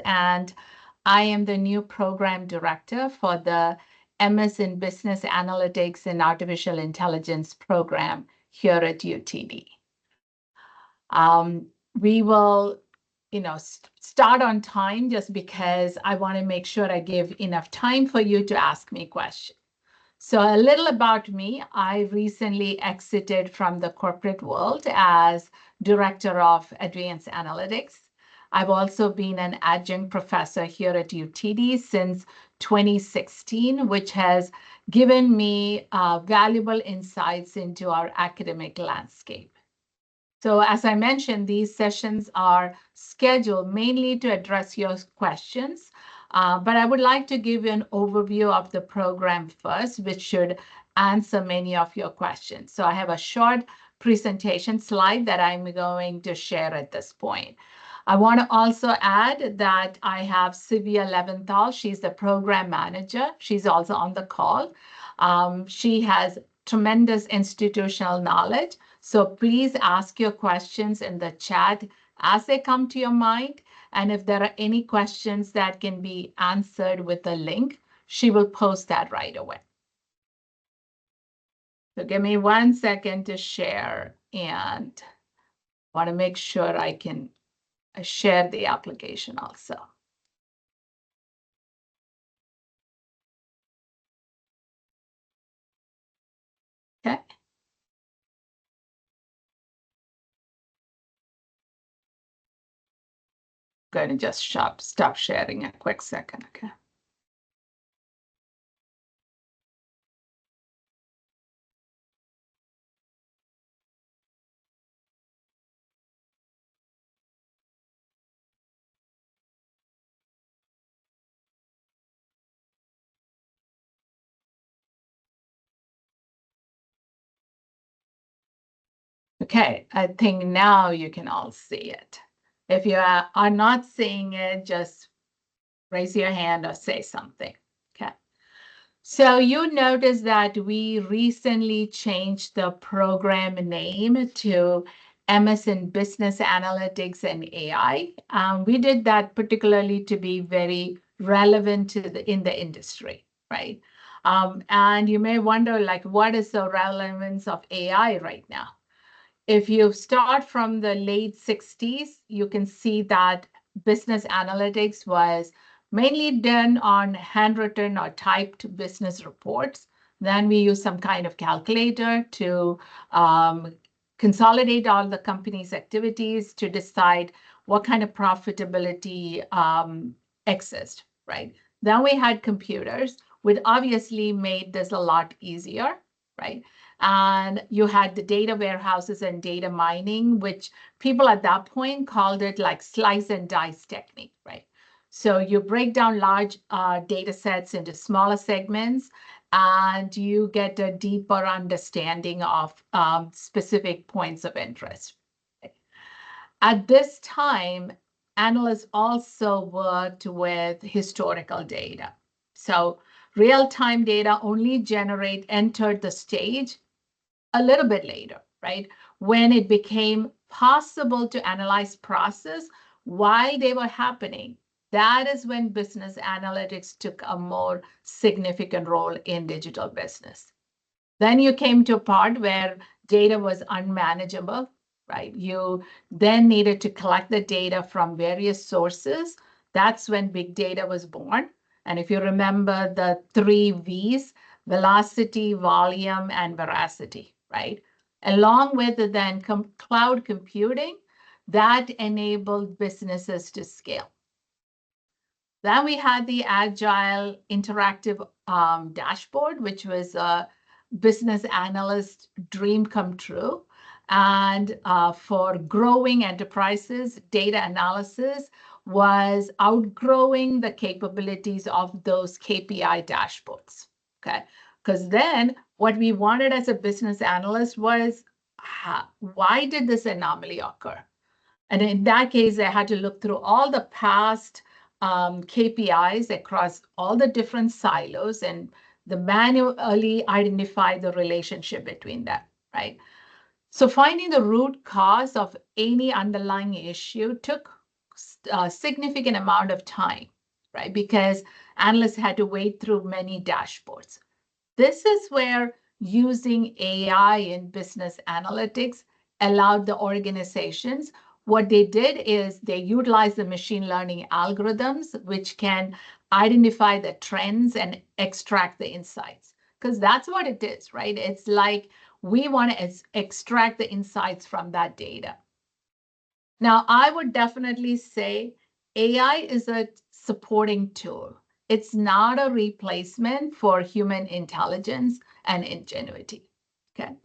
and I am the new program director for the MS in Business Analytics and Artificial Intelligence program here at UTD. We will, start on time just because I want to make sure I give enough time for you to ask me questions. So a little about me. I recently exited from the corporate world as Director of Advanced Analytics. I've also been an adjunct professor here at UTD since 2016, which has given me valuable insights into our academic landscape. So as I mentioned, these sessions are scheduled mainly to address your questions, but I would like to give you an overview of the program first, which should answer many of your questions. So I have a short presentation slide that I'm going to share at this point. I want to also add that I have Sivya Leventhal. She's the program manager. She's also on the call. She has tremendous institutional knowledge. So please ask your questions in the chat as they come to your mind. And if there are any questions that can be answered with a link, she will post that right away. So give me 1 second to share, and I want to make sure I can share the application also. Okay. Going to just stop sharing a quick second, okay? Okay, I think now you can all see it. If you are not seeing it, just raise your hand or say something. Okay. So you notice that we recently changed the program name to MS in Business Analytics and AI. We did that particularly to be very relevant to in the industry, right? And you may wonder, like, what is the relevance of AI right now? If you start from the late 60s, you can see that business analytics was mainly done on handwritten or typed business reports. Then we use some kind of calculator to consolidate all the company's activities to decide what kind of profitability exists, right? Then we had computers, which obviously made this a lot easier, right? And you had the data warehouses and data mining, which people at that point called it like slice and dice technique, right? So you break down large data sets into smaller segments, and you get a deeper understanding of specific points of interest. At this time, analysts also worked with historical data. So real-time data only entered the stage a little bit later, right? When it became possible to analyze process while they were happening, that is when business analytics took a more significant role in digital business. Then you came to a part where data was unmanageable, right? You then needed to collect the data from various sources. That's when big data was born. And if you remember the 3 V's, velocity, volume, and veracity, right? Along with then cloud computing, that enabled businesses to scale. Then we had the agile interactive dashboard, which was a business analyst dream come true. And for growing enterprises, data analysis was outgrowing the capabilities of those KPI dashboards, okay? Because then what we wanted as a business analyst was, why did this anomaly occur? And in that case, I had to look through all the past KPIs across all the different silos and manually identify the relationship between them, right? So finding the root cause of any underlying issue took significant amount of time, right? Because analysts had to wade through many dashboards. This is where using AI in business analytics allowed the organizations. What they did is they utilized the machine learning algorithms, which can identify the trends and extract the insights. Because that's what it is, right? It's like we want to extract the insights from that data. Now, I would definitely say AI is a supporting tool. It's not a replacement for human intelligence and ingenuity. Okay.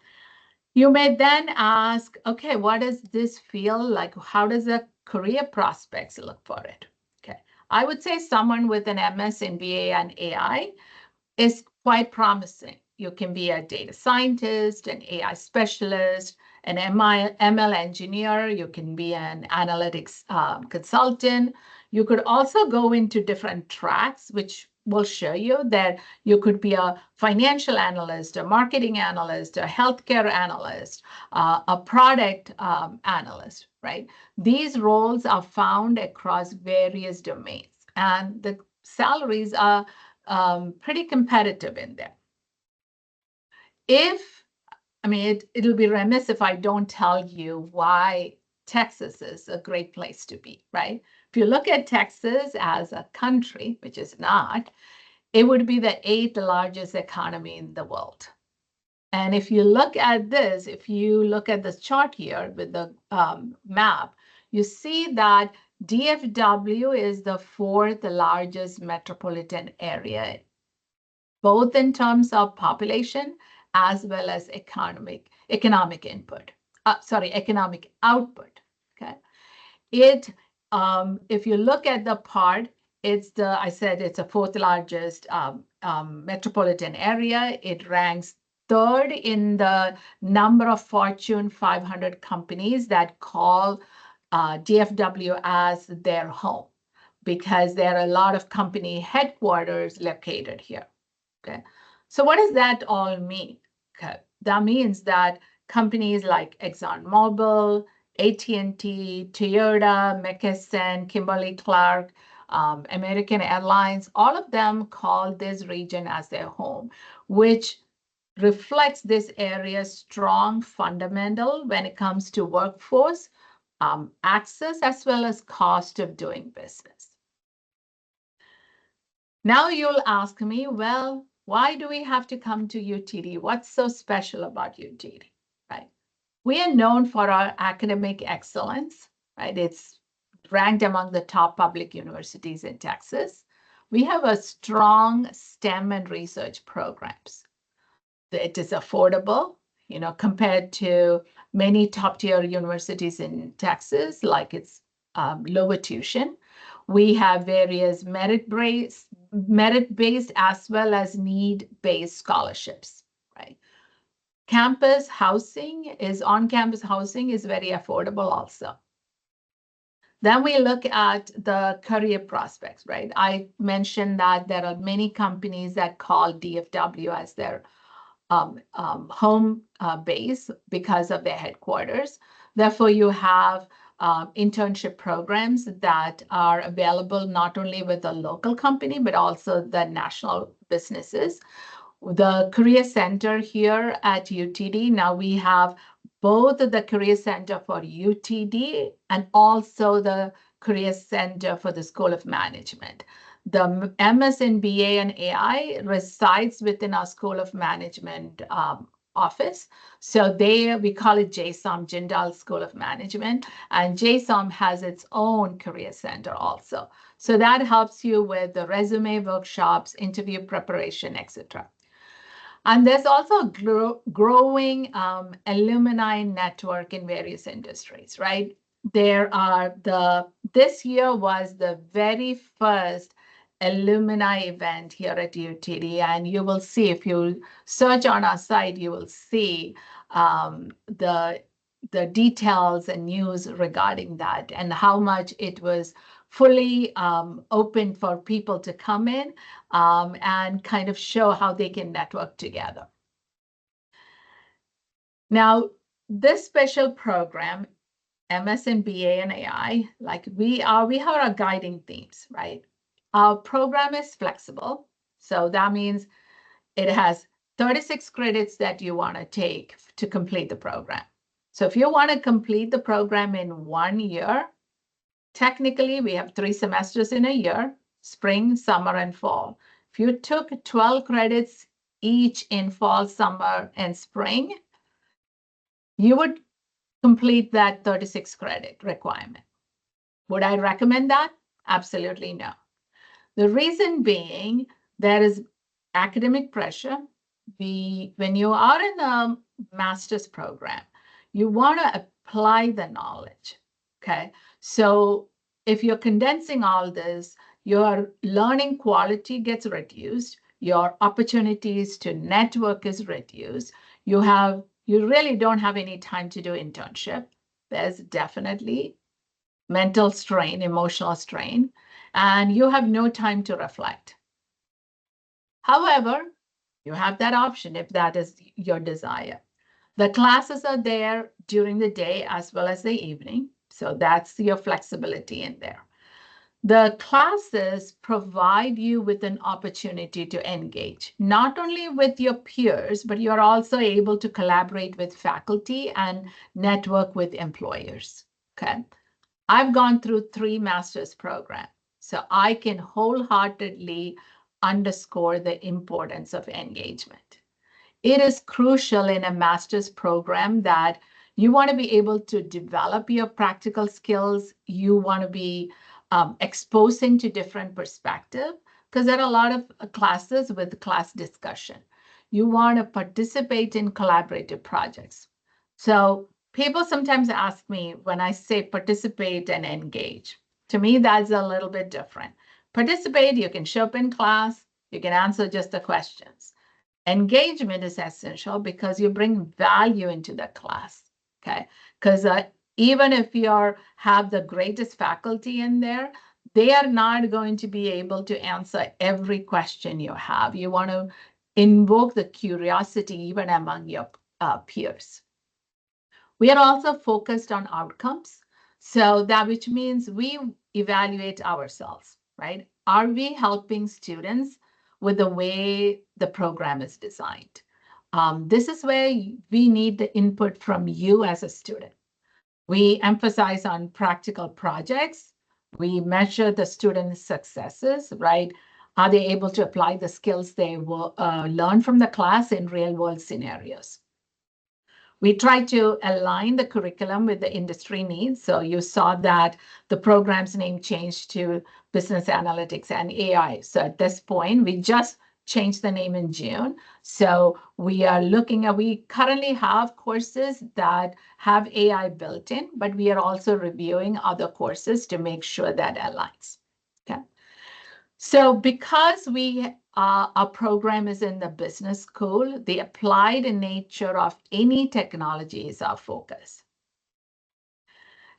You may then ask, okay, what does this feel like? How does the career prospects look for it? Okay. I would say someone with an MS in BA and AI is quite promising. You can be a data scientist, an AI specialist, an ML engineer. You can be an analytics consultant. You could also go into different tracks, which will show you that you could be a financial analyst, a marketing analyst, a healthcare analyst, a product analyst, right? These roles are found across various domains, and the salaries are pretty competitive in there. It'll be remiss if I don't tell you why Texas is a great place to be, right? If you look at Texas as a country, which is not, it would be the 8th largest economy in the world. And if you look at this, if you look at this chart here with the map, you see that DFW is the 4th largest metropolitan area, both in terms of population as well as economic output. Okay. If you look at the part, I said it's the 4th largest metropolitan area. It ranks 3rd in the number of Fortune 500 companies that call DFW as their home, because there are a lot of company headquarters located here. Okay. So what does that all mean? Okay. That means that companies like ExxonMobil, AT&T, Toyota, McKesson, Kimberly-Clark, American Airlines, all of them call this region as their home, which reflects this area's strong fundamental when it comes to workforce access as well as cost of doing business. Now you'll ask me, well, why do we have to come to UTD? What's so special about UTD, right? We are known for our academic excellence, right? It's ranked among the top public universities in Texas. We have a strong STEM and research programs. It is affordable, compared to many top-tier universities in Texas, like it's lower tuition. We have various merit-based as well as need-based scholarships, right? On-campus housing is very affordable also. Then we look at the career prospects, right? I mentioned that there are many companies that call DFW as their home base because of their headquarters. Therefore, you have internship programs that are available not only with the local company, but also the national businesses. The Career Center here at UTD, now we have both the Career Center for UTD and also the Career Center for the School of Management. The MS in BA and AI resides within our School of Management office. So we call it JSOM, Jindal School of Management, and JSOM has its own career center also. So that helps you with the resume workshops, interview preparation, etc. And there's also a growing alumni network in various industries, right? This year was the very first alumni event here at UTD, and you will see, if you search on our site, you will see the details and news regarding that and how much it was fully open for people to come in and kind of show how they can network together. Now, this special program MS and BA and AI, like we have our guiding themes, right? Our program is flexible. So that means it has 36 credits that you want to take to complete the program. So if you want to complete the program in 1 year, technically we have 3 semesters in a year, spring, summer, and fall. If you took 12 credits each in fall, summer, and spring, you would complete that 36 credit requirement. Would I recommend that? Absolutely no. The reason being, there is academic pressure. When you are in a master's program, you want to apply the knowledge. Okay. So if you're condensing all this, your learning quality gets reduced, your opportunities to network is reduced. You really don't have any time to do internship. There's definitely mental strain, emotional strain, and you have no time to reflect. However, you have that option if that is your desire. The classes are there during the day as well as the evening, so that's your flexibility in there. The classes provide you with an opportunity to engage, not only with your peers, but you're also able to collaborate with faculty and network with employers. Okay. I've gone through 3 master's programs, so I can wholeheartedly underscore the importance of engagement. It is crucial in a master's program that you want to be able to develop your practical skills. You want to be exposing to different perspectives because there are a lot of classes with class discussion. You want to participate in collaborative projects. So people sometimes ask me when I say participate and engage. To me, that's a little bit different. Participate, you can show up in class, you can answer just the questions. Engagement is essential because you bring value into the class, okay? Because even if you have the greatest faculty in there, they are not going to be able to answer every question you have. You want to invoke the curiosity even among your peers. We are also focused on outcomes. So that which means we evaluate ourselves, right? Are we helping students with the way the program is designed? This is where we need the input from you as a student. We emphasize on practical projects. We measure the students' successes, right? Are they able to apply the skills they will learn from the class in real world scenarios? We try to align the curriculum with the industry needs. So you saw that the program's name changed to Business Analytics and AI. So at this point, we just changed the name in June. So we currently have courses that have AI built in, but we are also reviewing other courses to make sure that aligns. Okay. So because our program is in the business school, the applied nature of any technology is our focus.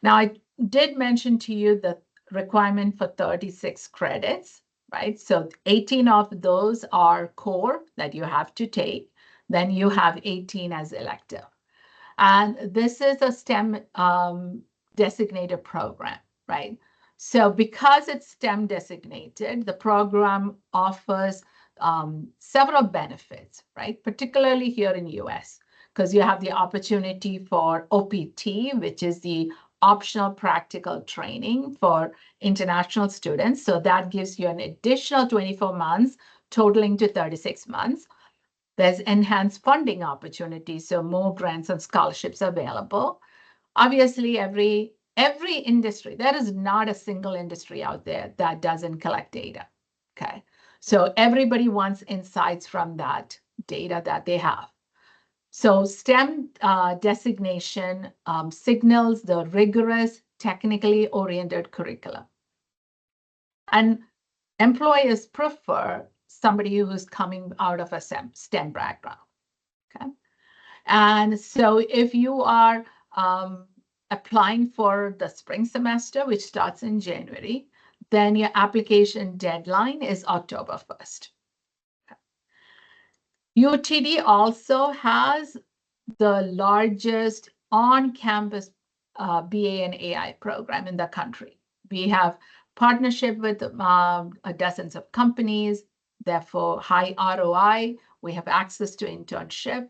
Now, I did mention to you the requirement for 36 credits, right? So 18 of those are core that you have to take. Then you have 18 as elective. And this is a STEM designated program, right? So because it's STEM designated, the program offers several benefits, right? Particularly here in US, because you have the opportunity for OPT, which is the optional practical training for international students. So that gives you an additional 24 months, totaling to 36 months. There's enhanced funding opportunities, so more grants and scholarships available. Obviously, every industry, there is not a single industry out there that doesn't collect data. Okay. So everybody wants insights from that data that they have. So STEM designation signals the rigorous, technically oriented curriculum. And employers prefer somebody who's coming out of a STEM background. Okay. And so if you are applying for the spring semester, which starts in January, then your application deadline is October 1st. UTD also has the largest on-campus BA and AI program in the country. We have partnership with dozens of companies, therefore high ROI. We have access to internship.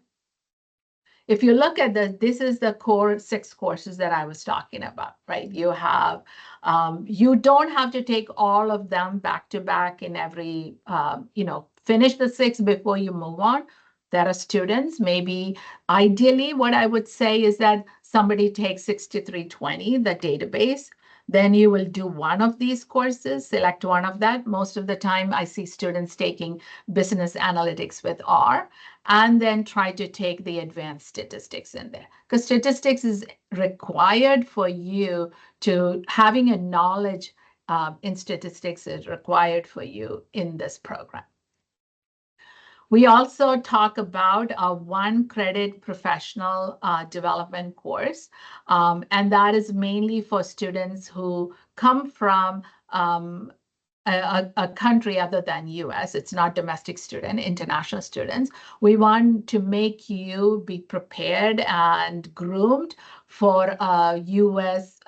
If you look at this is the core 6 courses that I was talking about, right? You have, you don't have to take all of them back to back in every, finish the 6 before you move on. There are students, maybe ideally what I would say is that somebody takes 6320, the database, then you will do one of these courses, select one of that. Most of the time I see students taking business analytics with R, and then try to take the advanced statistics in there. Because statistics is required for you to, having a knowledge in statistics is required for you in this program. We also talk about a 1 credit professional development course, and that is mainly for students who come from a country other than US. It's not domestic student, international students. We want to make you be prepared and groomed for a US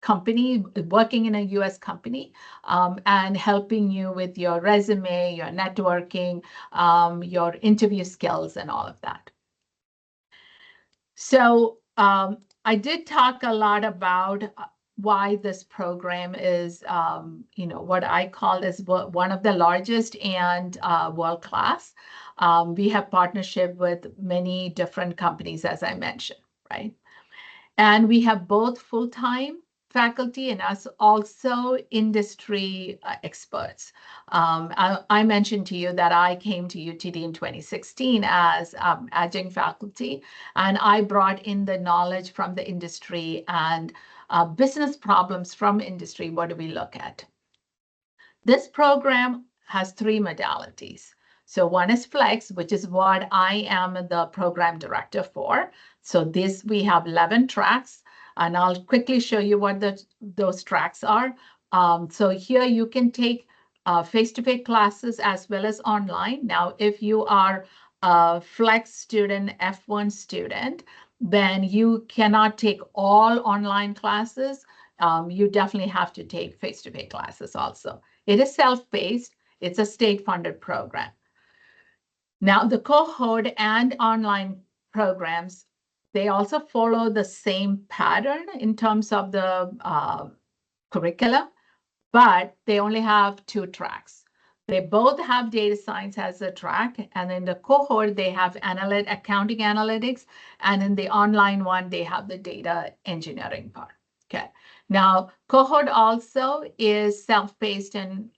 company, working in a US company, and helping you with your resume, your networking, your interview skills, and all of that. So I did talk a lot about why this program is, what I call is one of the largest and world-class. We have partnership with many different companies, as I mentioned, right? And we have both full-time faculty and us also industry experts. I mentioned to you that I came to UTD in 2016 as adjunct faculty, and I brought in the knowledge from the industry and business problems from industry. What do we look at? This program has 3 modalities. So one is Flex, which is what I am the program director for. So this, we have 11 tracks, and I'll quickly show you what those tracks are. So here you can take face-to-face classes as well as online. Now, if you are a Flex student, F1 student, then you cannot take all online classes. You definitely have to take face-to-face classes also. It is self-paced. It's a state-funded program. Now, the cohort and online programs, they also follow the same pattern in terms of the curriculum, but they only have 2 tracks. They both have data science as a track, and in the cohort, they have accounting analytics, and in the online one, they have the data engineering part. Okay. Now, cohort also is self-paced and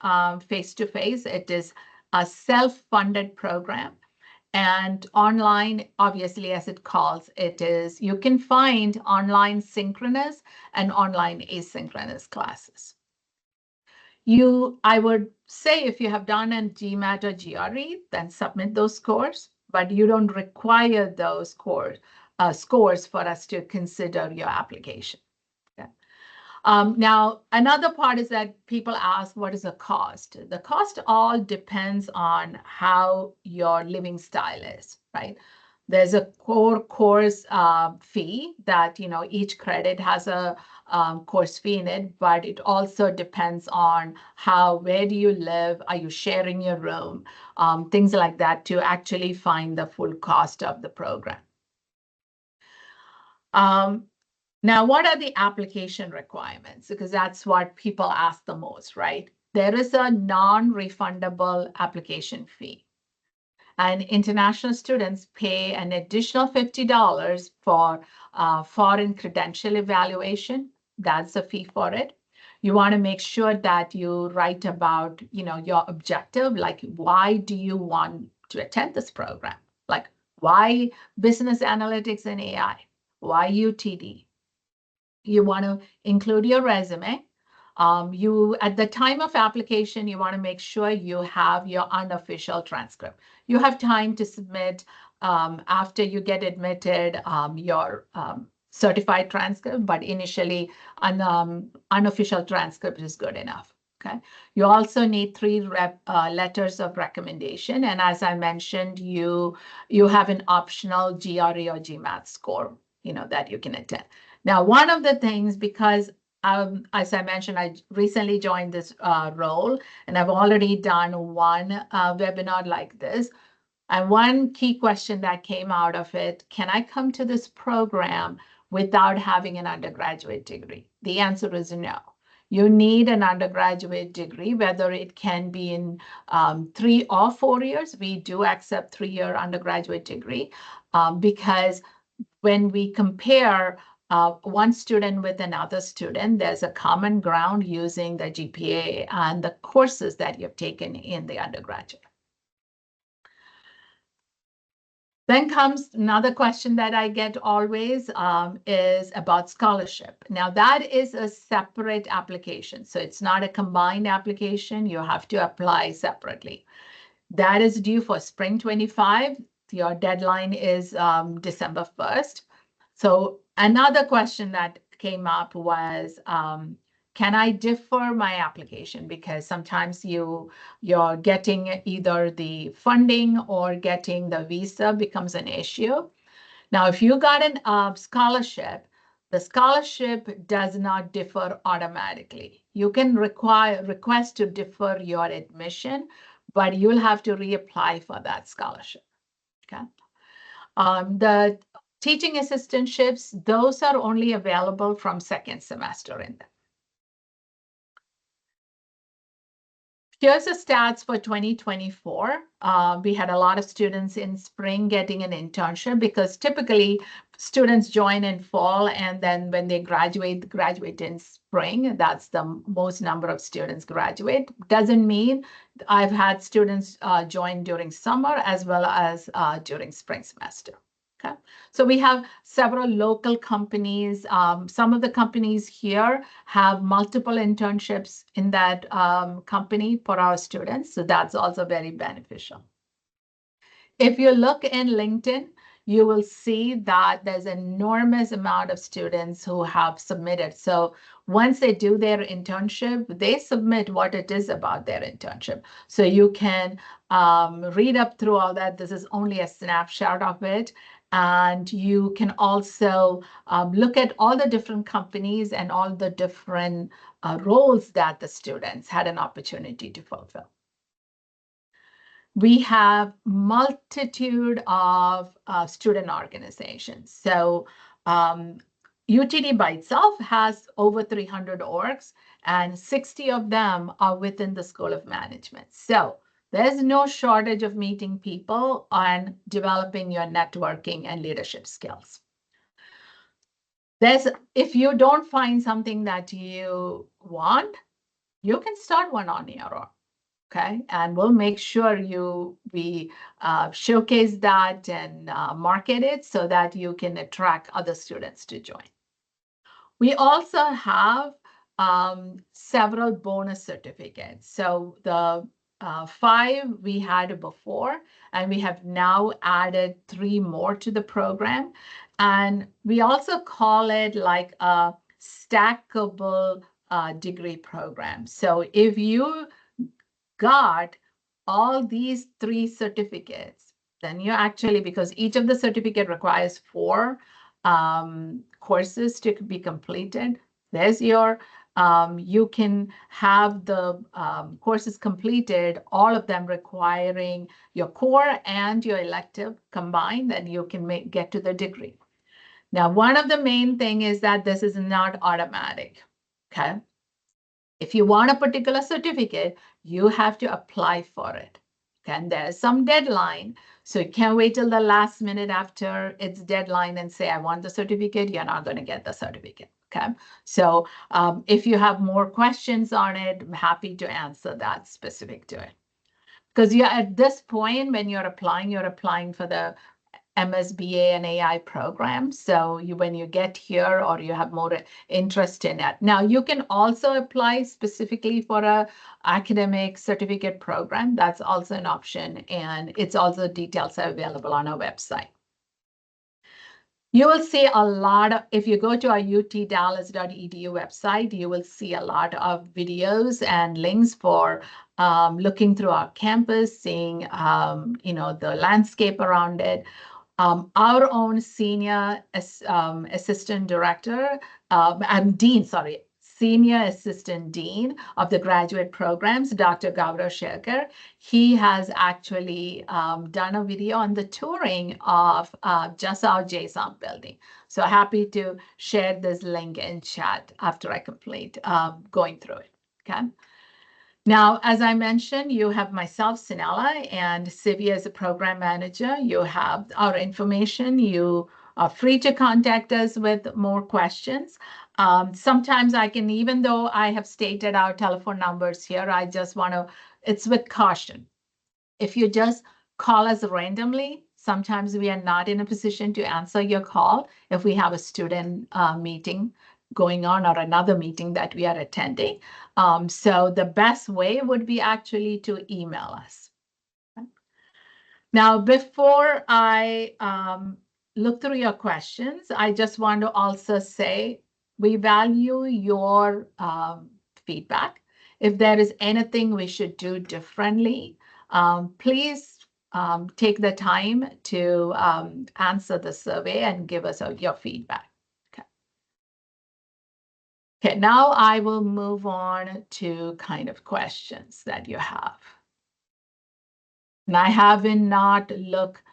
face-to-face. It is a self-funded program. And online, obviously, as it calls, it is, you can find online synchronous and online asynchronous classes. I would say if you have done a GMAT or GRE, then submit those scores, but you don't require those scores for us to consider your application. Now, another part is that people ask, what is the cost? The cost all depends on how your living style is, right? There's a core course fee that, each credit has a course fee in it, but it also depends on where do you live? Are you sharing your room? Things like that to actually find the full cost of the program. Now, what are the application requirements? Because that's what people ask the most, right? There is a non-refundable application fee. And international students pay an additional $50 for foreign credential evaluation. That's the fee for it. You want to make sure that you write about, your objective, like why do you want to attend this program? Like why business analytics and AI? Why UTD? You want to include your resume. At the time of application, you want to make sure you have your unofficial transcript. You have time to submit after you get admitted your certified transcript, but initially an unofficial transcript is good enough. Okay. You also need 3 letters of recommendation, and as I mentioned, you have an optional GRE or GMAT score that you can attend. Now, one of the things, because as I mentioned, I recently joined this role, and I've already done one webinar like this. And one key question that came out of it, can I come to this program without having an undergraduate degree? The answer is no. You need an undergraduate degree, whether it can be in 3 or 4 years. We do accept 3-year undergraduate degree because when we compare one student with another student, there's a common ground using the GPA and the courses that you've taken in the undergraduate. Then comes another question that I get always is about scholarship. Now, that is a separate application. So it's not a combined application. You have to apply separately. That is due for spring 25. Your deadline is December 1st. So another question that came up was, can I defer my application? Because sometimes you're getting either the funding or getting the visa becomes an issue. Now, if you got a scholarship, the scholarship does not defer automatically. You can request to defer your admission, but you'll have to reapply for that scholarship. Okay. The teaching assistantships, those are only available from second semester in them. Here's the stats for 2024. We had a lot of students in spring getting an internship because typically students join in fall and then when they graduate in spring. That's the most number of students graduate. Doesn't mean I've had students join during summer as well as during spring semester. Okay. So we have several local companies. Some of the companies here have multiple internships in that company for our students. So that's also very beneficial. If you look in LinkedIn, you will see that there's an enormous amount of students who have submitted. So once they do their internship, they submit what it is about their internship. So you can read up through all that. This is only a snapshot of it. And you can also look at all the different companies and all the different roles that the students had an opportunity to fulfill. We have multitude of student organizations. So UTD by itself has over 300 orgs, and 60 of them are within the School of Management. So there's no shortage of meeting people and developing your networking and leadership skills. If you don't find something that you want, you can start one on your own. Okay, and we'll make sure we showcase that and market it so that you can attract other students to join. We also have several bonus certificates. So the 5 we had before, and we have now added 3 more to the program. And we also call it like a stackable degree program. So if you got all these 3 certificates, then you actually, because each of the certificate requires 4 courses to be completed, there's your, you can have the courses completed, all of them requiring your core and your elective combined, and you can get to the degree. Now, one of the main thing is that this is not automatic, okay? If you want a particular certificate, you have to apply for it. Okay? And there's some deadline. So you can't wait till the last minute after its deadline and say, I want the certificate. You're not going to get the certificate. Okay. So if you have more questions on it, I'm happy to answer that specific to it. Because you're at this point, when you're applying for the MSBA and AI program. So when you get here or you have more interest in it. Now, you can also apply specifically for a academic certificate program. That's also an option. And it's also details are available on our website. You will see a lot of, if you go to our utdallas.edu website, you will see a lot of videos and links for looking through our campus, seeing, the landscape around it. Our own senior assistant director, dean, sorry, senior assistant dean of the graduate programs, Dr. Gaurav Sherkar, he has actually done a video on the touring of just our JSOM building. So happy to share this link in chat after I complete going through it. Okay. Now, as I mentioned, you have myself, Sunela, and Sivya as a program manager. You have our information. You are free to contact us with more questions. Sometimes I can, even though I have stated our telephone numbers here, I just want to, it's with caution. If you just call us randomly, sometimes we are not in a position to answer your call if we have a student meeting going on or another meeting that we are attending. So the best way would be actually to email us. Now, before I look through your questions, I just want to also say we value your feedback. If there is anything we should do differently, please take the time to answer the survey and give us your feedback. Okay, now I will move on to kind of questions that you have. And I haven't not looked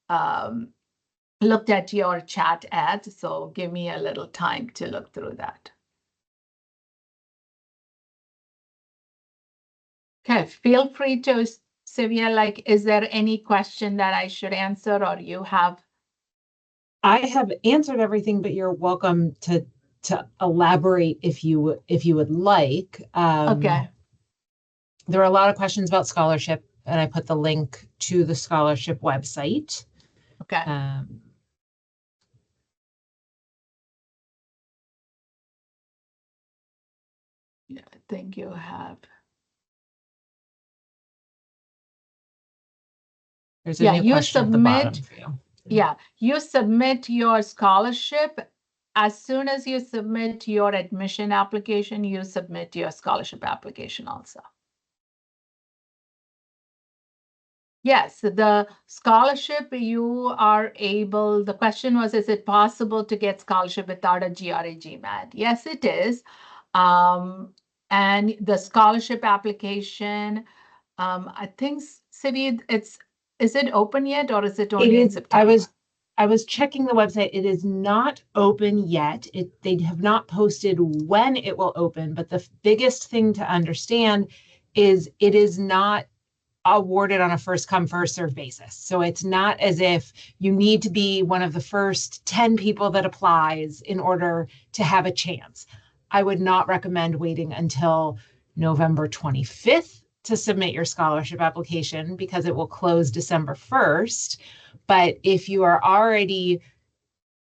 at your chat ads, so give me a little time to look through that. Okay, feel free to, Sivya, like, is there any question that I should answer or you have? I have answered everything, but you're welcome to elaborate if you would like. Okay. There are a lot of questions about scholarship, and I put the link to the scholarship website. Okay. Yeah, I think you have. There's a new question at the bottom for you. Yeah, you submit your scholarship. As soon as you submit your admission application, you submit your scholarship application also. Yes, the scholarship you are able, the question was, is it possible to get scholarship without a GRA GMAT? Yes, it is. And the scholarship application, I think, Sivi, is it open yet or is it only in September? I was checking the website. It is not open yet. They have not posted when it will open, but the biggest thing to understand is it is not awarded on a first come, first serve basis. So it's not as if you need to be one of the first 10 people that applies in order to have a chance. I would not recommend waiting until November 25th to submit your scholarship application because it will close December 1st. But if you are already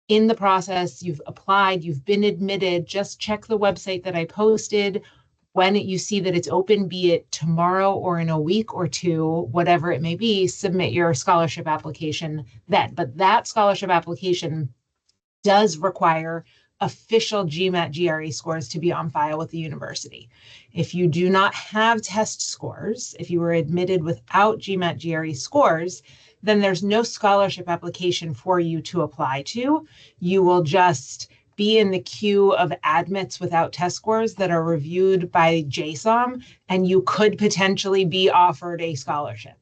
in the process, you've applied, you've been admitted, just check the website that I posted. When you see that it's open, be it tomorrow or in a week or two, whatever it may be, submit your scholarship application then. But that scholarship application does require official GMAT GRE scores to be on file with the university. If you do not have test scores, if you were admitted without GMAT GRE scores, then there's no scholarship application for you to apply to. You will just be in the queue of admits without test scores that are reviewed by JSOM, and you could potentially be offered a scholarship.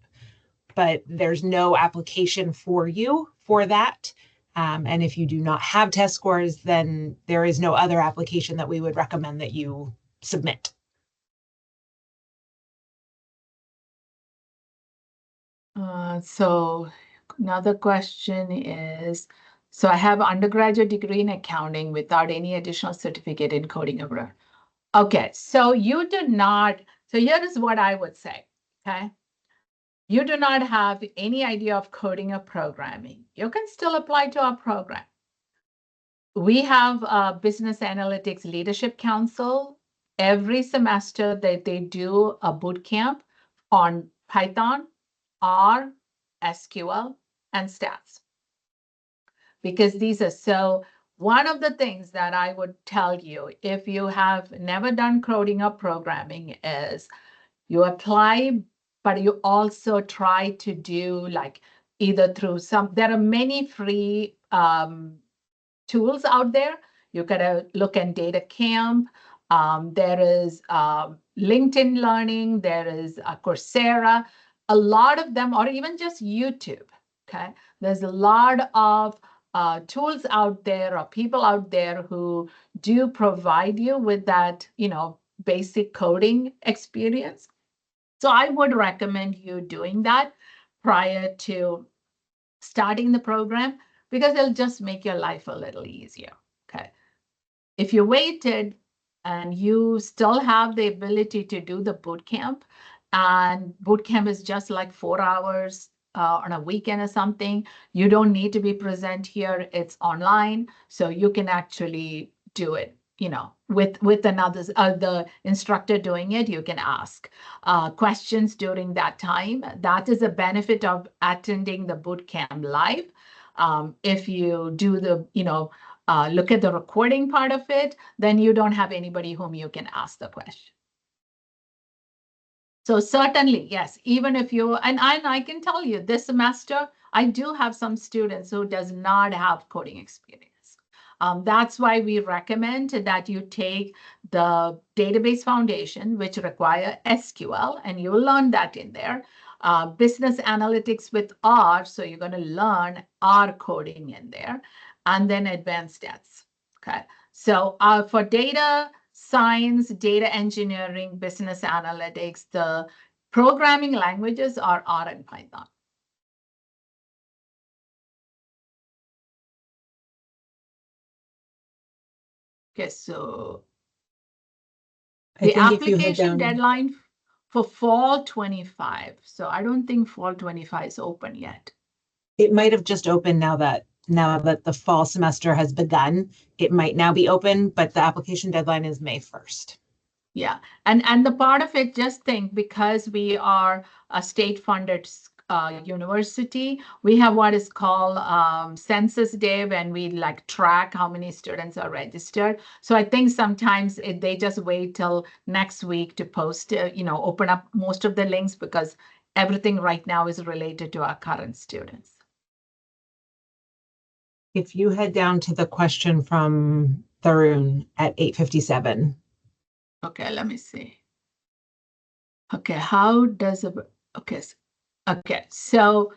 But there's no application for you for that. And if you do not have test scores, then there is no other application that we would recommend that you submit. So another question is, so I have undergraduate degree in accounting without any additional certificate in coding or okay, so you do not, so here is what I would say, okay? You do not have any idea of coding or programming. You can still apply to our program. We have a Business Analytics Leadership Council. Every semester that they do a boot camp on Python, R, SQL, and stats. Because these are so, one of the things that I would tell you, if you have never done coding or programming, is you apply, but you also try to do like either through there are many free tools out there. You gotta look at Data Camp. There is LinkedIn Learning. There is Coursera. A lot of them, or even just YouTube. Okay, there's a lot of tools out there, or people out there who do provide you with that, basic coding experience. So I would recommend you doing that prior to starting the program, because it'll just make your life a little easier. Okay. If you waited and you still have the ability to do the boot camp, and boot camp is just like 4 hours on a weekend or something, you don't need to be present here. It's online, so you can actually do it. With another the instructor doing it, you can ask questions during that time. That is a benefit of attending the boot camp live. If you do the, look at the recording part of it, then you don't have anybody whom you can ask the question. So certainly, yes, even if you, and I can tell you this semester, I do have some students who does not have coding experience. That's why we recommend that you take the database foundation, which require SQL, and you'll learn that in there. Business analytics with R, so you're going to learn R coding in there, and then advanced stats. Okay, so for data science, data engineering, business analytics, the programming languages are R and Python. Okay, so the application deadline for fall 25. So I don't think fall 25 is open yet. It might have just opened now that the fall semester has begun. It might now be open, but the application deadline is May 1st. Yeah, and the part of it, just think, because we are a state-funded university, we have what is called census day, when we track how many students are registered. So I think sometimes they just wait till next week to post, open up most of the links, because everything right now is related to our current students. If you head down to the question from Tharun at 8:57. Okay, let me see. Okay, how does it, okay, so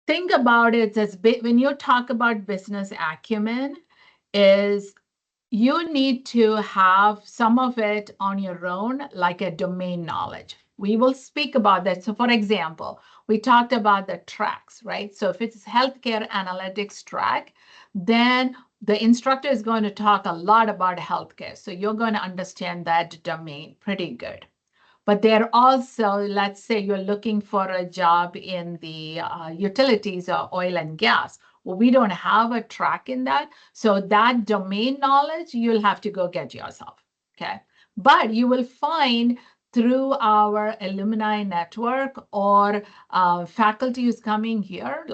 think about it as when you talk about business acumen, is you need to have some of it on your own, like a domain knowledge. We will speak about that. So for example, we talked about the tracks, right? So if it's healthcare analytics track, then the instructor is going to talk a lot about healthcare. So you're going to understand that domain pretty good. But they're also, let's say you're looking for a job in the utilities or oil and gas. Well, we don't have a track in that. So that domain knowledge, you'll have to go get yourself, okay? But you will find through our alumni network or faculty who's coming here,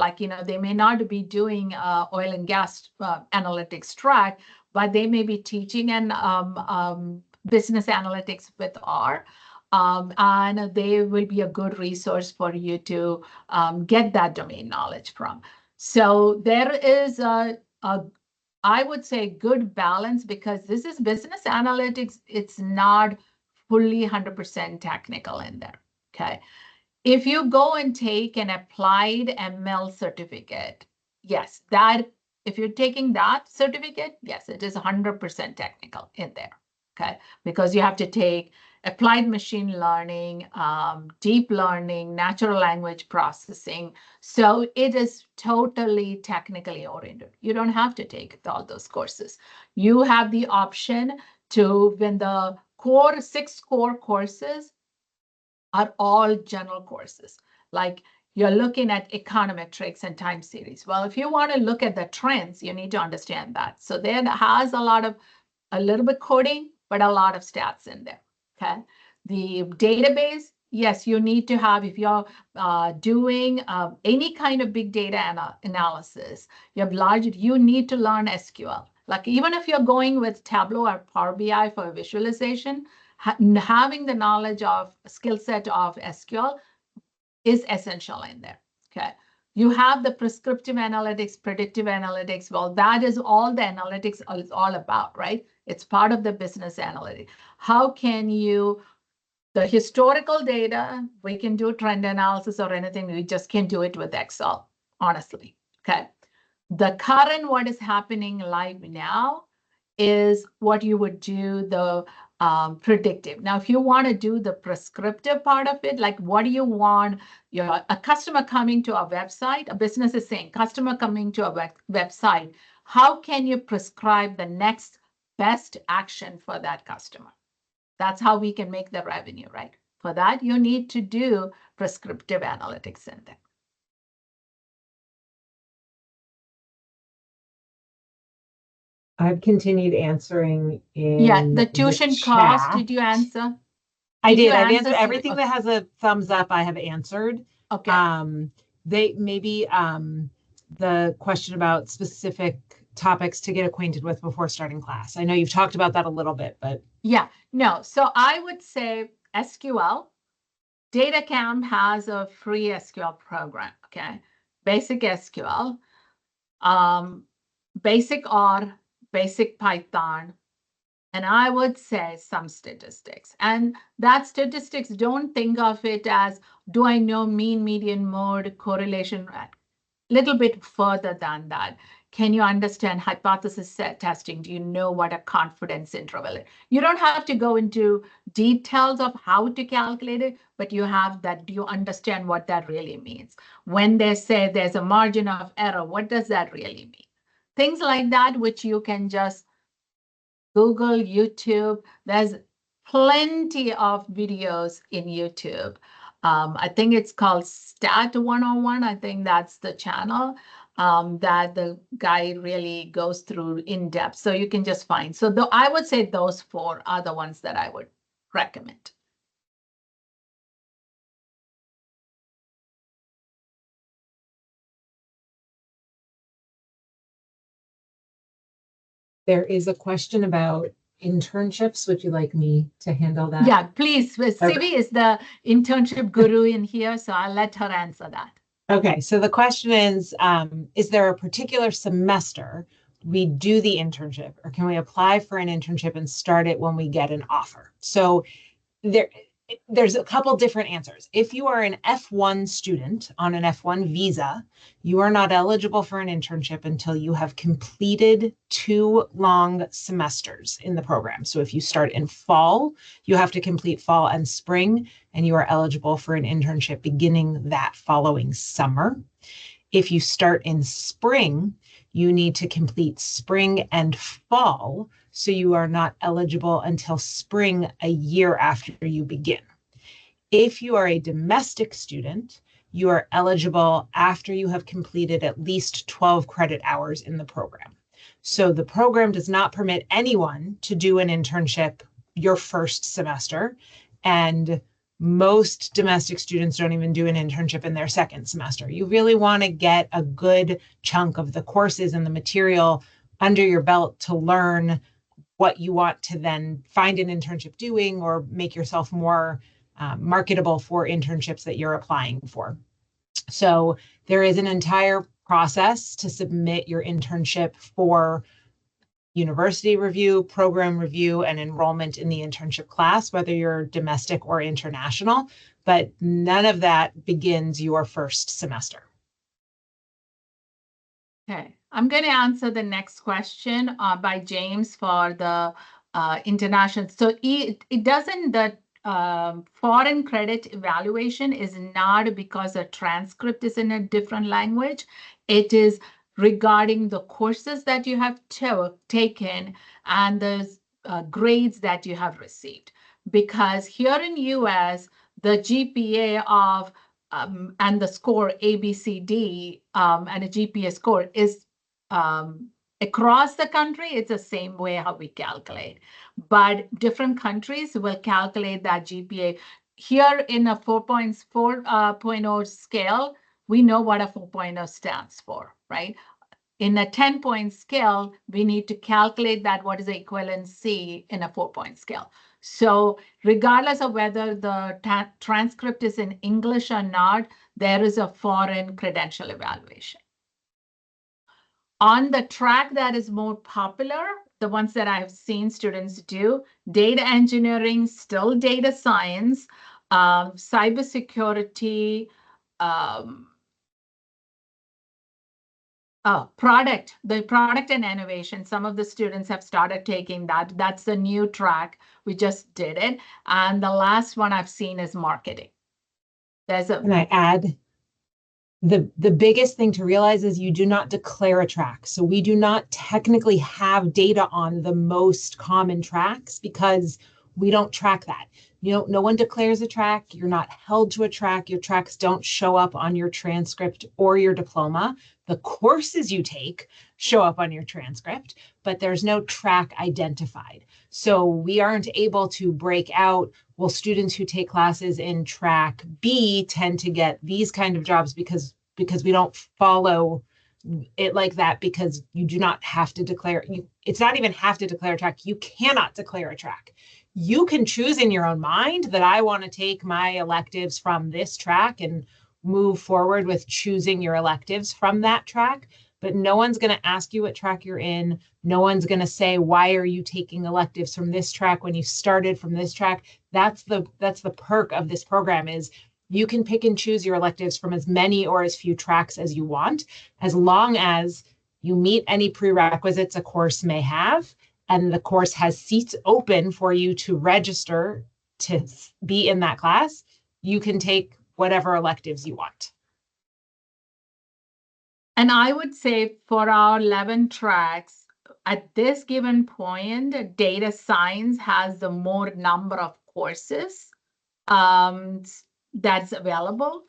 they may not be doing oil and gas analytics track, but they may be teaching an business analytics with R. And they will be a good resource for you to get that domain knowledge from. So there is I would say, good balance, because this is business analytics. It's not fully 100% technical in there, okay? If you go and take an applied ML certificate, yes, if you're taking that certificate, yes, it is 100% technical in there, okay? Because you have to take applied machine learning, deep learning, natural language processing. So it is totally technically oriented. You don't have to take all those courses. You have the option to, when the 6 core courses are all general courses, like you're looking at econometrics and time series. Well, if you want to look at the trends, you need to understand that. So there has a little bit coding, but a lot of stats in there. Okay, the database, yes, you need to have, if you're doing any kind of big data analysis, you need to learn SQL. Like even if you're going with Tableau or Power BI for visualization, having the knowledge of skill set of SQL is essential in there. Okay, You have the prescriptive analytics, predictive analytics. Well, that is all the analytics is all about, right? It's part of the business analytics. How can you, the historical data, we can do trend analysis or anything. We just can't do it with Excel, honestly. Okay. The current, what is happening live now is what you would do the predictive. Now, if you want to do the prescriptive part of it, like what do you want a customer coming to our website, a business is saying, customer coming to a website, how can you prescribe the next best action for that customer? That's how we can make the revenue, right? For that, you need to do prescriptive analytics in there. I've continued answering in Yeah, the tuition cost, chat. did you answer? I did. I've answered everything that has a thumbs up. I have answered. Okay. They maybe the question about specific topics to get acquainted with before starting class. I know you've talked about that a little bit, but yeah, no. So I would say SQL. DataCamp has a free SQL program. Okay, basic SQL, basic R, basic Python, and I would say some statistics. And that statistics, don't think of it as, do I know mean, median, mode, correlation? Little bit further than that. Can you understand hypothesis testing? Do you know what a confidence interval is? You don't have to go into details of how to calculate it, but you have that. Do you understand what that really means? When they say there's a margin of error, what does that really mean? Things like that, which you can just Google, YouTube. There's plenty of videos in YouTube. I think it's called Stat 101. I think that's the channel that the guy really goes through in depth. So you can just find. So I would say those four are the ones that I would recommend. there is a question about internships. Would you like me to handle that? Yeah, please. Sivi is the internship guru in here, so I'll let her answer that. Okay, so the question is there a particular semester we do the internship, or can we apply for an internship and start it when we get an offer? So there's a couple different answers. If you are an F1 student on an F1 visa, you are not eligible for an internship until you have completed 2 long semesters in the program. So if you start in fall, you have to complete fall and spring, and you are eligible for an internship beginning that following summer. If you start in spring, you need to complete spring and fall, so you are not eligible until spring a year after you begin. If you are a domestic student, you are eligible after you have completed at least 12 credit hours in the program. So the program does not permit anyone to do an internship your first semester, and most domestic students don't even do an internship in their second semester. You really want to get a good chunk of the courses and the material under your belt to learn what you want to then find an internship doing, or make yourself more marketable for internships that you're applying for. So there is an entire process to submit your internship for university review, program review, and enrollment in the internship class, whether you're domestic or international, but none of that begins your first semester. Okay, I'm going to answer the next question by James for the international. So it doesn't, the foreign credit evaluation is not because a transcript is in a different language. It is regarding the courses that you have taken and the grades that you have received. Because here in US, the GPA of and the score ABCD and a GPA score is across the country, it's the same way how we calculate. But different countries will calculate that GPA. Here in a 4.0 scale, we know what a 4.0 stands for, right? In a 10-point scale, we need to calculate that what is the equivalency in a 4-point scale. So regardless of whether the transcript is in English or not, there is a foreign credential evaluation. On the track that is more popular, the ones that I've seen students do, data engineering, still data science, cybersecurity, the product and innovation. Some of the students have started taking that. That's the new track. We just did it. And the last one I've seen is marketing. Can I add? The biggest thing to realize is you do not declare a track. So we do not technically have data on the most common tracks because we don't track that. No one declares a track. You're not held to a track. Your tracks don't show up on your transcript or your diploma. The courses you take show up on your transcript, but there's no track identified. So we aren't able to break out, well, students who take classes in track B tend to get these kind of jobs because we don't follow it like that, because you do not have to declare. It's not even have to declare a track. You cannot declare a track. You can choose in your own mind that I want to take my electives from this track and move forward with choosing your electives from that track. But no one's going to ask you what track you're in. No one's going to say, why are you taking electives from this track when you started from this track? That's the perk of this program, is you can pick and choose your electives from as many or as few tracks as you want, as long as you meet any prerequisites a course may have, and the course has seats open for you to register to be in that class. You can take whatever electives you want. And I would say for our 11 tracks, at this given point, data science has the more number of courses that's available.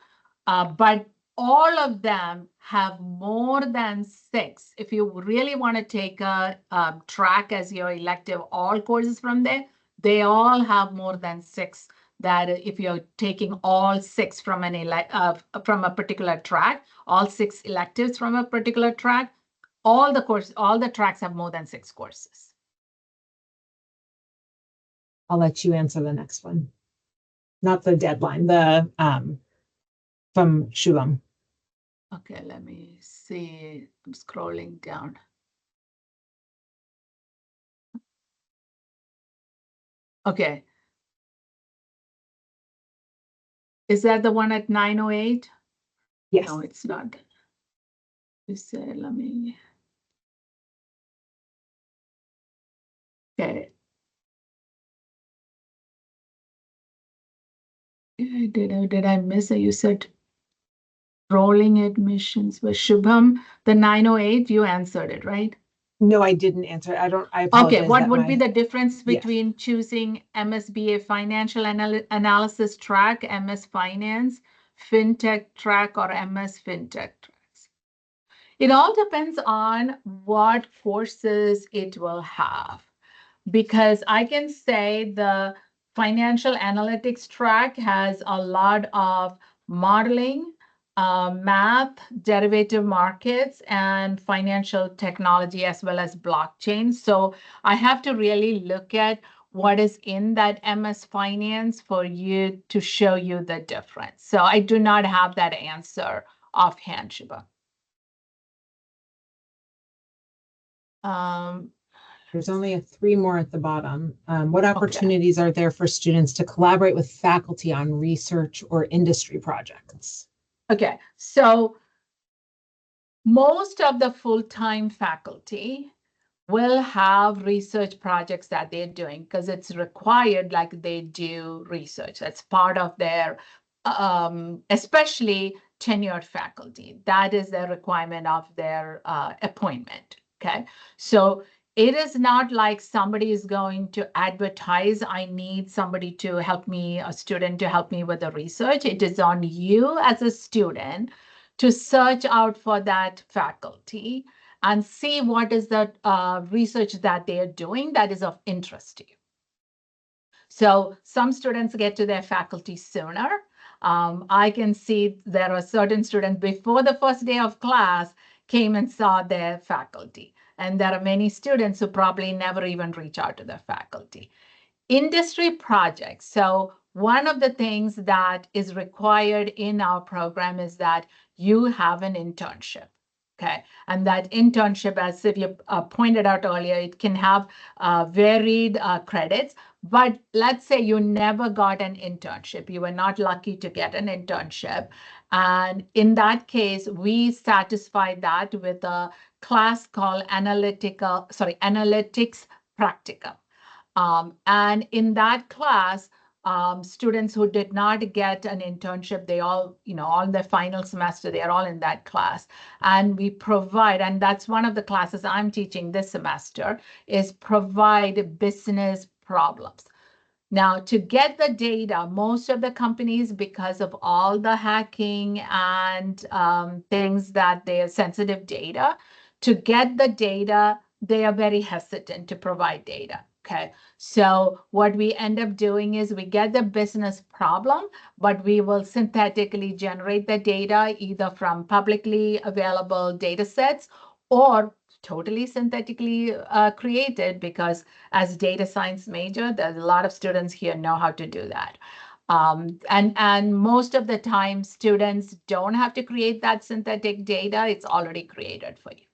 But all of them have more than 6. If you really want to take a track as your elective, all courses from there, they all have more than 6. That if you're taking all 6 from from a particular track, all 6 electives from a particular track, all the tracks have more than 6 courses. I'll let you answer the next one. Not the deadline, the from Shubham. Okay, let me see. I'm scrolling down. Okay. Is that the one at 908? Yes. No, it's not. You say, let me. Okay. Did I miss it? You said rolling admissions with Shubham. The 908, you answered it, right? No, I didn't answer. I apologize. Okay, what would be the difference between choosing MSBA financial analysis track, MS finance, fintech track, or MS fintech tracks? It all depends on what courses it will have, because I can say the financial analytics track has a lot of modeling, math, derivative markets, and financial technology, as well as blockchain. So I have to really look at what is in that MS Finance for you to show you the difference. So I do not have that answer offhand, Shiba. There's only 3 more at the bottom. What opportunities are there for students to collaborate with faculty on research or industry projects? Okay, so most of the full-time faculty will have research projects that they're doing because it's required, like they do research. That's part of their, especially tenured faculty. That is the requirement of their appointment, okay? So it is not like somebody is going to advertise, I need somebody to help me, a student to help me with the research. It is on you as a student to search out for that faculty and see what is the research that they are doing that is of interest to you. So some students get to their faculty sooner. I can see there are certain students before the first day of class came and saw their faculty. And there are many students who probably never even reach out to their faculty. Industry projects. So one of the things that is required in our program is that you have an internship. Okay. And that internship, as Sylvia pointed out earlier, it can have varied credits. But let's say you never got an internship. You were not lucky to get an internship. And in that case, we satisfy that with a class called analytics practicum. And in that class, students who did not get an internship, they all, all in their final semester, they are all in that class. And we provide, and that's one of the classes I'm teaching this semester, is provide business problems. Now, to get the data, most of the companies, because of all the hacking and things that they are sensitive data, to get the data, they are very hesitant to provide data. Okay, so what we end up doing is we get the business problem, but we will synthetically generate the data either from publicly available data sets or totally synthetically created, because as data science major, there's a lot of students here know how to do that. And most of the time, students don't have to create that synthetic data. It's already created for you.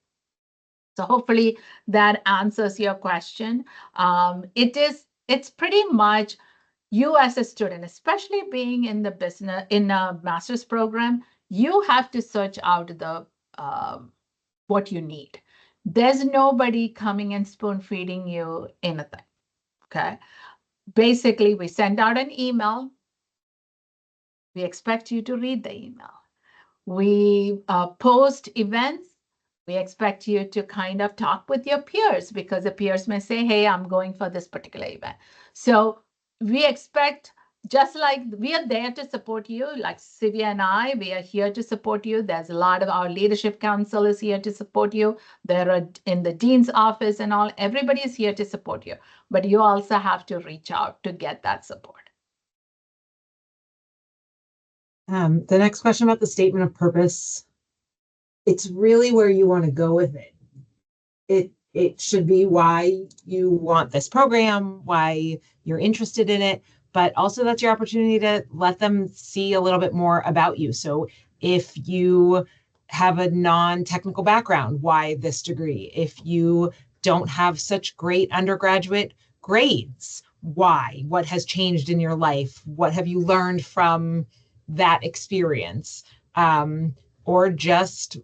So hopefully that answers your question. It's pretty much you as a student, especially being in the business, in a master's program, you have to search out the what you need. There's nobody coming and spoon feeding you anything. Okay. Basically, we send out an email. We expect you to read the email. We post events. We expect you to kind of talk with your peers, because the peers may say, hey, I'm going for this particular event. So we expect, just like we are there to support you, like Sylvia and I, we are here to support you. There's a lot of our leadership council is here to support you. There are in the dean's office and all, everybody is here to support you. But you also have to reach out to get that support. The next question about the statement of purpose, it's really where you want to go with it. It should be why you want this program, why you're interested in it, but also that's your opportunity to let them see a little bit more about you. So if you have a non-technical background, why this degree? If you don't have such great undergraduate grades, why? What has changed in your life? What have you learned from that experience? Or just,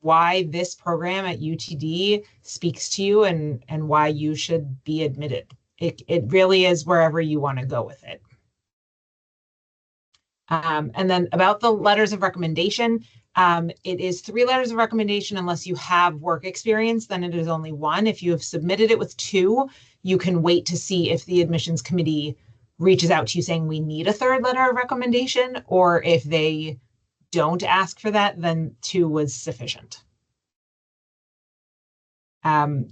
why this program at UTD speaks to you and why you should be admitted. It really is wherever you want to go with it. And then about the letters of recommendation, it is 3 letters of recommendation unless you have work experience, then it is only 1. If you have submitted it with 2, you can wait to see if the admissions committee reaches out to you saying we need a 3rd letter of recommendation, or if they don't ask for that, then 2 was sufficient.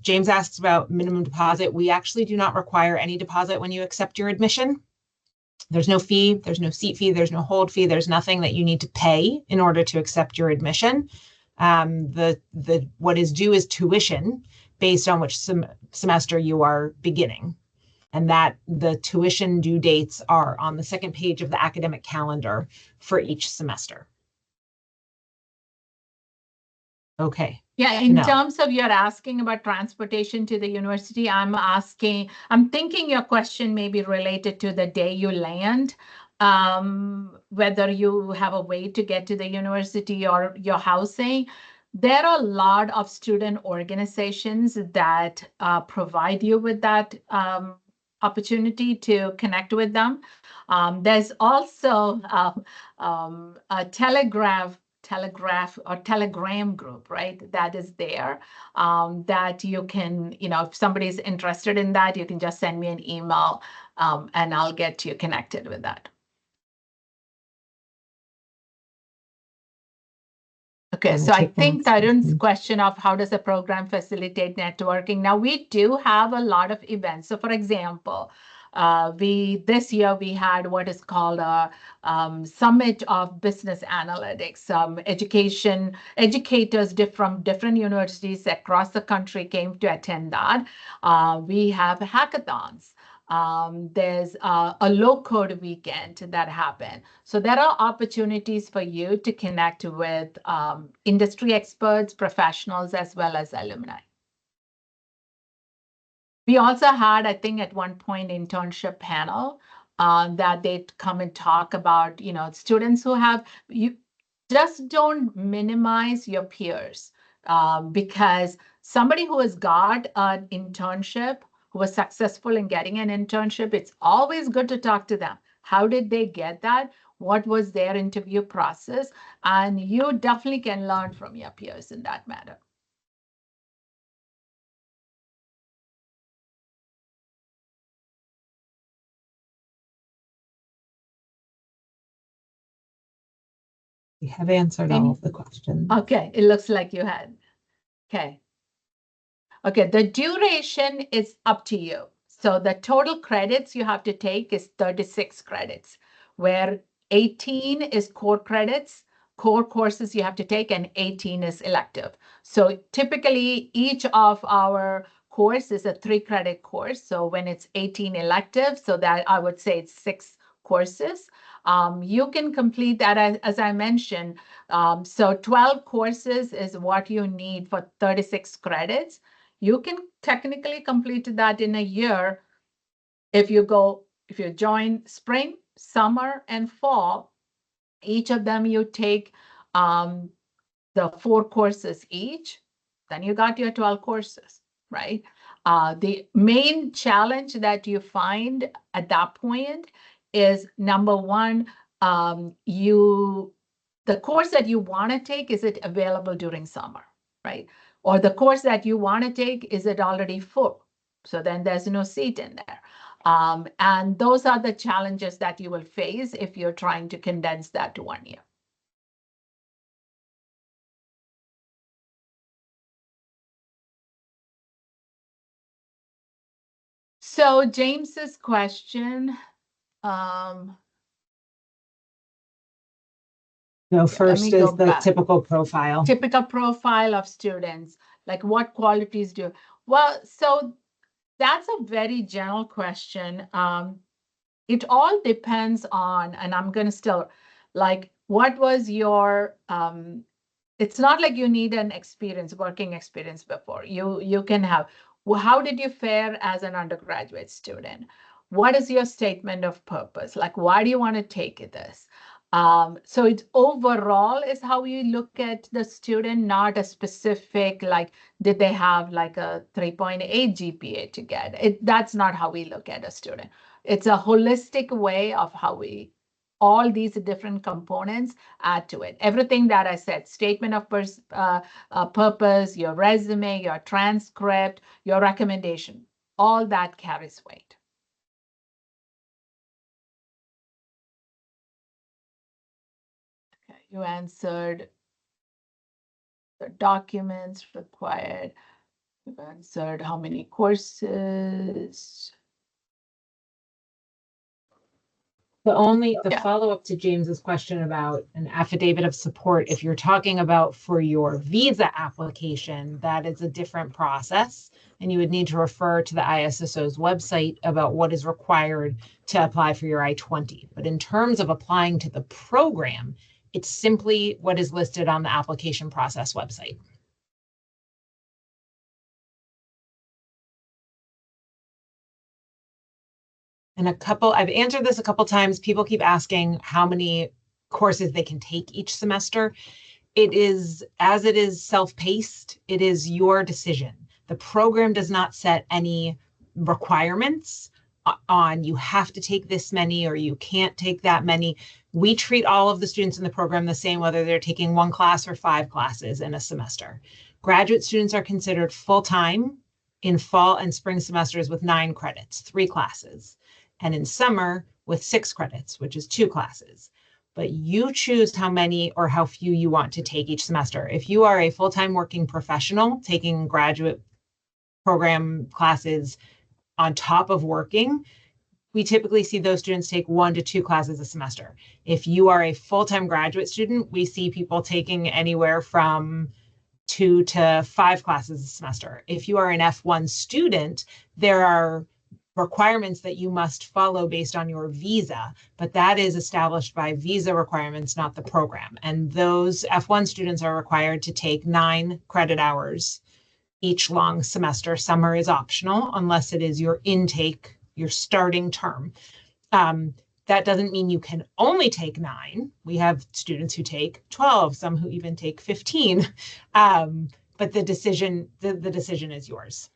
James asks about minimum deposit. We actually do not require any deposit when you accept your admission. There's no fee, there's no seat fee, there's no hold fee, there's nothing that you need to pay in order to accept your admission. What is due is tuition based on which semester you are beginning. And that the tuition due dates are on the 2nd page of the academic calendar for each semester. Okay. Yeah, in terms of you're asking about transportation to the university, I'm thinking your question may be related to the day you land, whether you have a way to get to the university or your housing. There are a lot of student organizations that provide you with that opportunity to connect with them. There's also a telegram group, right? That is there, that you can, if somebody's interested in that, you can just send me an email and I'll get you connected with that. Okay, so I think Tarun's question of how does the program facilitate networking? Now, we do have a lot of events. So for example, this year we had what is called a summit of business analytics. Educators from different universities across the country came to attend that. We have hackathons. There's a low code weekend that happen. So there are opportunities for you to connect with industry experts, professionals, as well as alumni. We also had, I think, at one point, internship panel that they'd come and talk about, students who have, you just don't minimize your peers because somebody who has got an internship, who was successful in getting an internship, it's always good to talk to them. How did they get that? What was their interview process? And you definitely can learn from your peers in that matter. We have answered all of the questions. Okay, it looks like you had. Okay. Okay, the duration is up to you. So the total credits you have to take is 36 credits, where 18 is core credits, core courses you have to take, and 18 is elective. So typically each of our course is a 3-credit course. So when it's 18 elective, so that I would say it's 6 courses. You can complete that as I mentioned. So 12 courses is what you need for 36 credits. You can technically complete that in a year if you join spring, summer, and fall. Each of them you take the 4 courses each, then you got your 12 courses, right? The main challenge that you find at that point is number one, the course that you want to take, is it available during summer, right? Or the course that you want to take, is it already full? So then there's no seat in there. And those are the challenges that you will face if you're trying to condense that to 1 year. So James's question, first is the typical profile. Typical profile of students, like what qualities do? Well, so that's a very general question. It all depends on, and I'm going to still, like, what was your, it's not like you need an working experience before. You can have, well, how did you fare as an undergraduate student? What is your statement of purpose? Like, why do you want to take this? So it's overall is how you look at the student, not a specific, like, did they have like a 3.8 GPA to get it? That's not how we look at a student. It's a holistic way of how all these different components add to it. Everything that I said, statement of purpose, your resume, your transcript, your recommendation, all that carries weight. Okay, you answered the documents required. You've answered how many courses. The follow-up to James's question about an affidavit of support, if you're talking about for your visa application, that is a different process, and you would need to refer to the ISSO's website about what is required to apply for your I-20. But in terms of applying to the program, it's simply what is listed on the application process website. And I've answered this a couple times. People keep asking how many courses they can take each semester. It is self-paced, it is your decision. The program does not set any requirements on you have to take this many or you can't take that many. We treat all of the students in the program the same, whether they're taking 1 class or 5 classes in a semester. Graduate students are considered full-time in fall and spring semesters with 9 credits, 3 classes. And in summer with 6 credits, which is 2 classes. But you choose how many or how few you want to take each semester. If you are a full-time working professional taking graduate program classes on top of working, we typically see those students take 1 to 2 classes a semester. If you are a full-time graduate student, we see people taking anywhere from 2 to 5 classes a semester. If you are an F1 student, there are requirements that you must follow based on your visa, but that is established by visa requirements, not the program. And those F1 students are required to take 9 credit hours each long semester. Summer is optional unless it is your intake, your starting term. That doesn't mean you can only take 9. We have students who take 12, some who even take 15. But the decision is yours.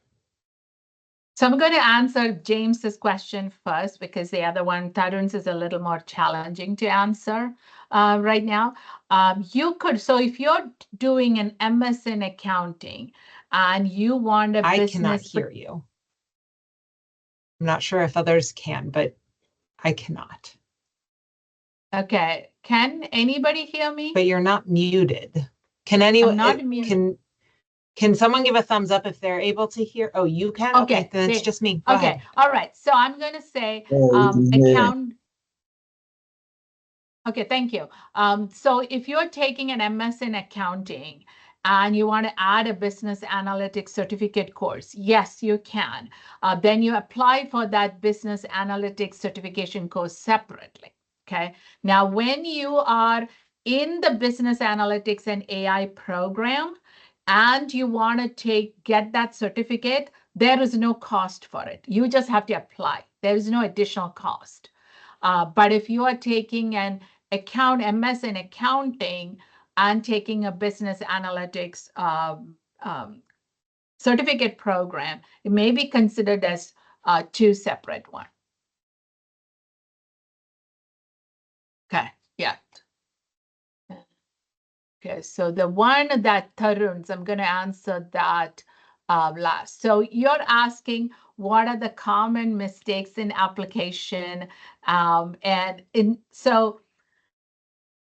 So I'm going to answer James's question first because the other one, Tarun's, is a little more challenging to answer right now. So if you're doing an MS in accounting and you want a I business. cannot hear you. I'm not sure if others can, but I cannot. Okay. Can anybody hear me? But you're not muted. Can anyone? I'm not muted. Can someone give a thumbs up if they're able to hear? Oh, you can? Okay, then it's just me. Go ahead. All right. So I'm going to say account. Okay, thank you. So if you're taking an MS in accounting and you want to add a business analytics certificate course, yes, you can. Then you apply for that business analytics certification course separately. Okay. Now, when you are in the business analytics and AI program and you want to get that certificate, there is no cost for it. You just have to apply. There is no additional cost. But if you are taking an MS in accounting and taking a business analytics certificate program, it may be considered as two separate ones. Okay, yeah. Okay, so the one that Tarun's, I'm going to answer that last. So you're asking what are the common mistakes in application, so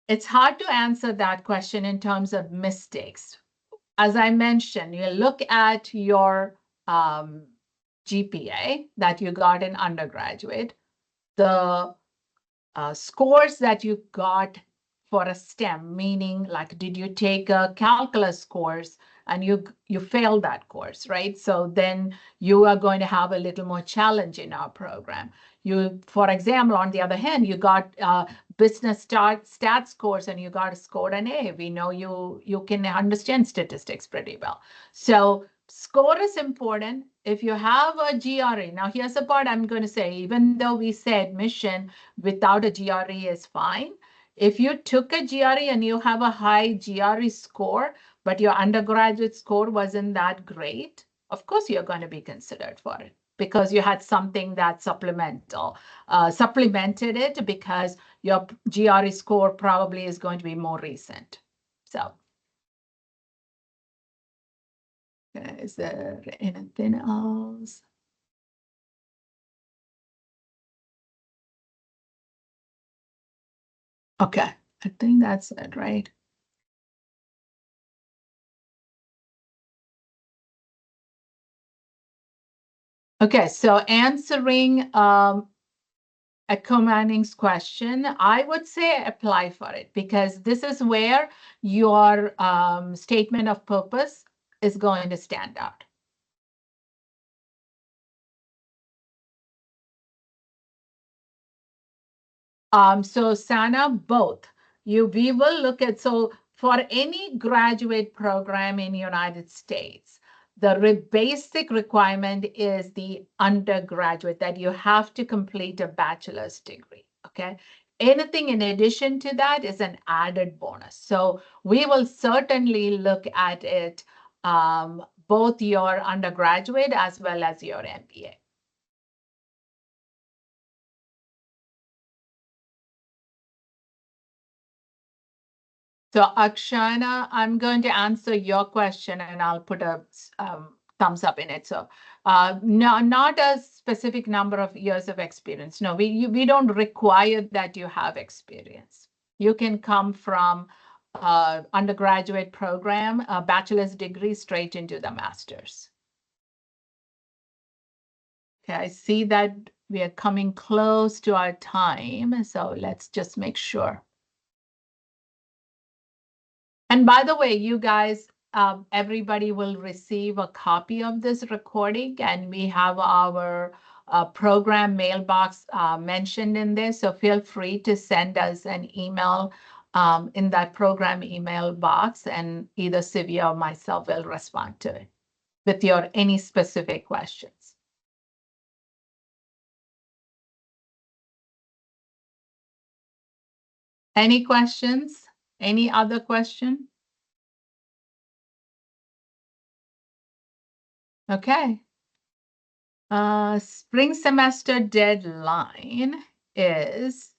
it's hard to answer that question in terms of mistakes. As I mentioned, you look at your GPA that you got in undergraduate, the scores that you got for a STEM, meaning like, did you take a calculus course and you failed that course, right? So then you are going to have a little more challenge in our program. For example, on the other hand, you got business stats course and you got scored an A. We know you can understand statistics pretty well. So score is important. If you have a GRE, now here's the part I'm going to say, even though we say admission without a GRE is fine. If you took a GRE and you have a high GRE score, but your undergraduate score wasn't that great, of course you're going to be considered for it because you had something that supplemented it because your GRE score probably is going to be more recent. So. Is there anything else? Okay, I think that's it, right? Okay, so answering Akomanning's question, I would say apply for it because this is where your statement of purpose is going to stand out. So Sana, both. We will look at, so for any graduate program in the United States, the basic requirement is the undergraduate, that you have to complete a bachelor's degree, okay? Anything in addition to that is an added bonus. So we will certainly look at it, both your undergraduate as well as your MBA. So Akshana, I'm going to answer your question and I'll put a thumbs up in it. So no, not a specific number of years of experience. No, we don't require that you have experience. You can come from undergraduate program, a bachelor's degree straight into the master's. Okay, I see that we are coming close to our time. So let's just make sure. And by the way, you guys, everybody will receive a copy of this recording, and we have our program mailbox mentioned in this. So feel free to send us an email in that program email box, and either Sylvia or myself will respond to it with your any specific questions. Any questions? Any other question? Okay. Spring semester deadline is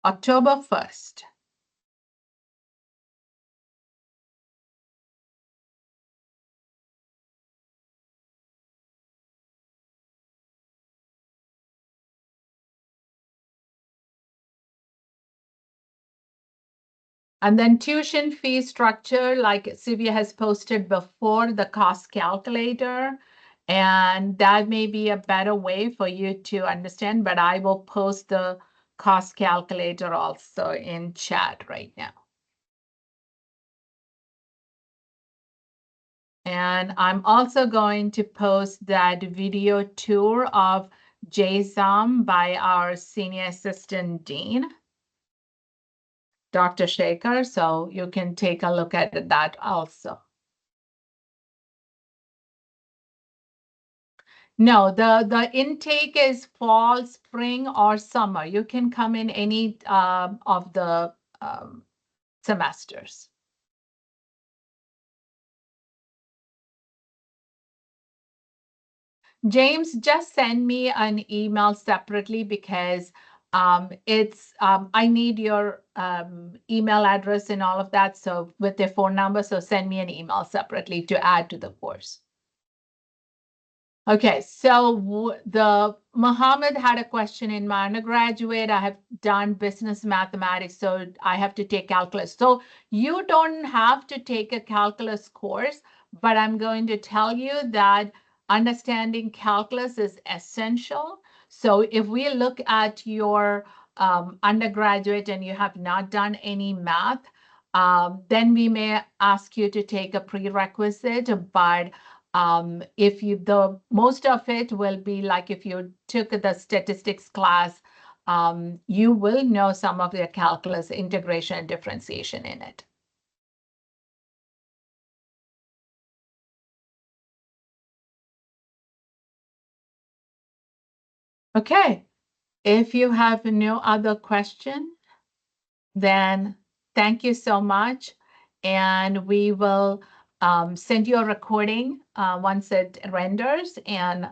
October 1st. And then tuition fee structure, like Sylvia has posted before, the cost calculator. And that may be a better way for you to understand, but I will post the cost calculator also in chat right now. And I'm also going to post that video tour of JSOM by our Senior Assistant Dean, Dr. Shaker, so you can take a look at that also. No, the intake is fall, spring, or summer. You can come in any of the semesters. James, just send me an email separately because I need your email address and all of that. So with their phone number, so send me an email separately to add to the course. Okay, so the Muhammad had a question in my undergraduate. I have done business mathematics, so I have to take calculus. So you don't have to take a calculus course, but I'm going to tell you that understanding calculus is essential. So if we look at your undergraduate and you have not done any math, then we may ask you to take a prerequisite, but if you the most of it will be like if you took the statistics class, you will know some of the calculus, integration, and differentiation in it. Okay, if you have no other question, then thank you so much, and we will send you a recording once it renders, and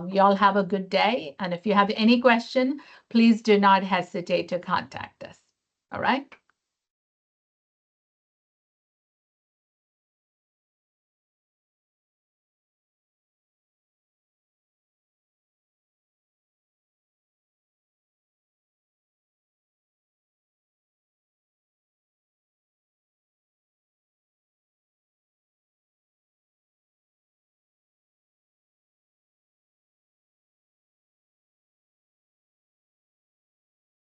y'all have a good day. And if you have any question, please do not hesitate to contact us. All right.